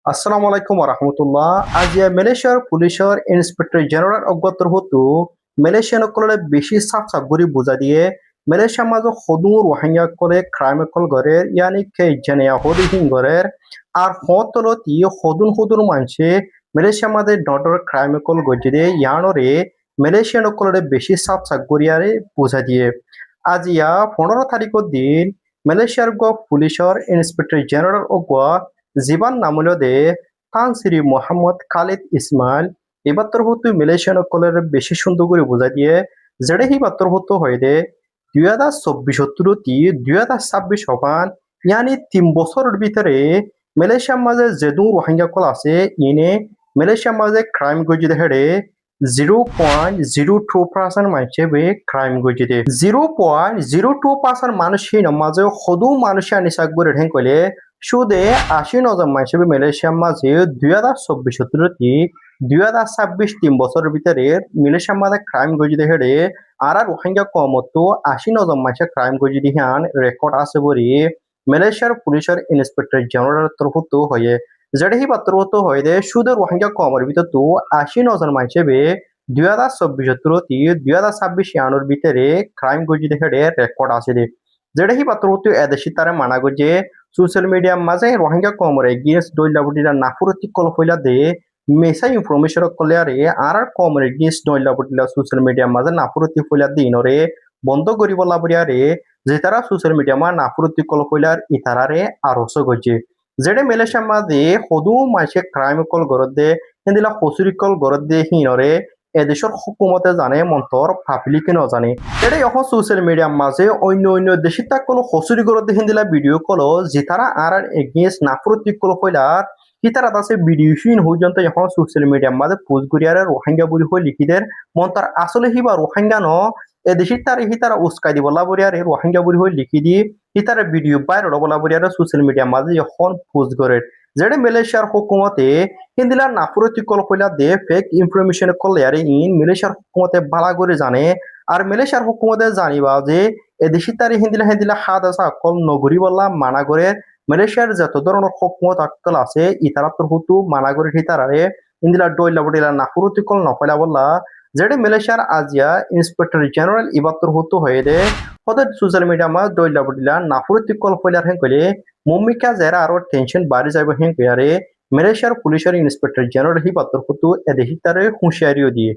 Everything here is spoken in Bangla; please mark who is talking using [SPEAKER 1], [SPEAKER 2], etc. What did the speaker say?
[SPEAKER 1] আসসালামু আলাইকুম রাহমাতুল্লাহ। আজি মালয়েছিয়ার পুলিশের ইন্সপেক্টর জেনারেল অজ্ঞাতর হতো মালয়েশিয়ান কলে বেশি সাফ সাফ করে বোঝা দিয়ে মালয়েশিয়ার মাঝে সদু রোহিঙ্গা করে ক্রাইম কল করে ইয়ানি কে জেনিয়া হদি হিং করে আর হতলতি হদুন হদুন মানছে মালয়েশিয়ার মাঝে ডটর ক্রাইম কল গজে দিয়ে ইয়ানরে মালয়েশিয়ান কলে বেশি সাফ সাফ করিয়ারে বোঝা দিয়ে আজিয়া 15 তারিখের দিন মালয়েশিয়ার পুলিশের ইন্সপেক্টর জেনারেল অজ্ঞা জীবন নামুলদে তান শ্রী মোহাম্মদ খালিদ ইসমাইল এবাত্তর হতো মালয়েশিয়ান কলের বেশি সুন্দর করে বোঝা দিয়ে যেটা হিবাত্তর হতো হয় দে 2024 2026 হবান ইয়ানি 3 বছরের ভিতরে মালয়েশিয়ার মাঝে যেদু রোহিঙ্গা কল আছে ইনে মালয়েশিয়ার মাঝে ক্রাইম গজি হেড়ে 0.02% মানুষে বে ক্রাইম গজি দে 0.02% মানুষ মাঝে সদু মানুষ আনি সাকবরে ঢেং কইলে সুদে 80,000 মানুষ মালয়েশিয়ার মাঝে 2024 3 বছরের ভিতরে মালয়েশিয়ার মাঝে ক্রাইম গজি হেড়ে আর রোহিঙ্গা কমতো 80,000 মানুষ ক্রাইম গজি দিহান রেকর্ড আছে বলি মালয়েশিয়ার পুলিশের ইন্সপেক্টর জেনারেল তরফতো হয়ে যেটা হি পাত্রতো হয় দে সুদে রোহিঙ্গা কমের ভিতর তো 80,000 মানুষ বে 2024 ইয়ানোর ভিতরে ক্রাইম গজি হেড়ে রেকর্ড আছে দে যেটা হি পাত্রতো এদেশি তারা মানা গজে সোশ্যাল মিডিয়া মাঝে রোহিঙ্গা কমর এগেইনস্ট দইলাবুটিরা নাফুরতি কল হইলা দে মেসা ইনফরমেশন কলে আরে আর কমর এগেইনস্ট দইলাবুটিলা সোশ্যাল মিডিয়া মাঝে নাফুরতি হইলা দিনরে বন্ধ করিব লাবরিয়ারে যে তারা সোশ্যাল মিডিয়া মা নাফুরতি কল হইলার ইতারারে আরস গজে যেটা মালয়েশিয়া মাঝে সদু মাইসে ক্রাইম কল গরত দে হিন্দিলা হসুরি কল গরত দে হিনরে এদেশের হুকুমতে জানে মন্তর পাবলিকে নজানে এটা এখন সোশ্যাল মিডিয়ার মাঝে অন্য দেশে তা কোনো হসুরি গরত দে হিন্দিলা ভিডিও কল যে তারা আর এগেইনস্ট নাফরতি কল হইলার হিতারা তাছে ভিডিও হিন হইজন্ত এখন সোশ্যাল মিডিয়ার মাঝে পোস্ট করিয়ারে রোহিঙ্গা বলি হই লিখিদের মন্তর আসলে হিবা রোহিঙ্গা ন এদেশে তার হিতারা উস্কাই দিব লাবরিয়ারে রোহিঙ্গা বলি হই লিখি দি হিতারা ভিডিও বাইরে বলাবরিয়ারে সোশ্যাল মিডিয়ার মাঝে এখন পোস্ট করে যেটা মালয়েশিয়ার হুকুমতে হিন্দিলা নাফুরতি কল কইলা দে ফেক ইনফরমেশন কলে আরে ইন মালয়েশিয়ার হুকুমতে বালা করে জানে আর মালয়েশিয়ার হুকুমতে জানিবা যে এদেশি তারি হিন্দিলা হাত আসা কল নগরী বললা মানা করে মালয়েশিয়ার যত ধরনের হুকুমত আক্কল আছে ইতারা তোর হুতু মানা করে হিতারারে হিন্দিলা ডইলা বডিলা নাফুরতি কল নকলা বললা যেটা মালয়েশিয়ার আজিয়া ইন্সপেক্টর জেনারেল ইবাত্তর হুতু হয়ে দে হতে সোশ্যাল মিডিয়া মা ডইলা বডিলা নাফুরতি কল কইলার হেন কইলে মুম্মিকা জেরা আরো টেনশন বাড়ি যাবে হেন কইয়ারে মালয়েশিয়ার পুলিশের ইন্সপেক্টর জেনারেল হি পাত্র কুতু এদেহি তারে হুঁশিয়ারিও দিয়ে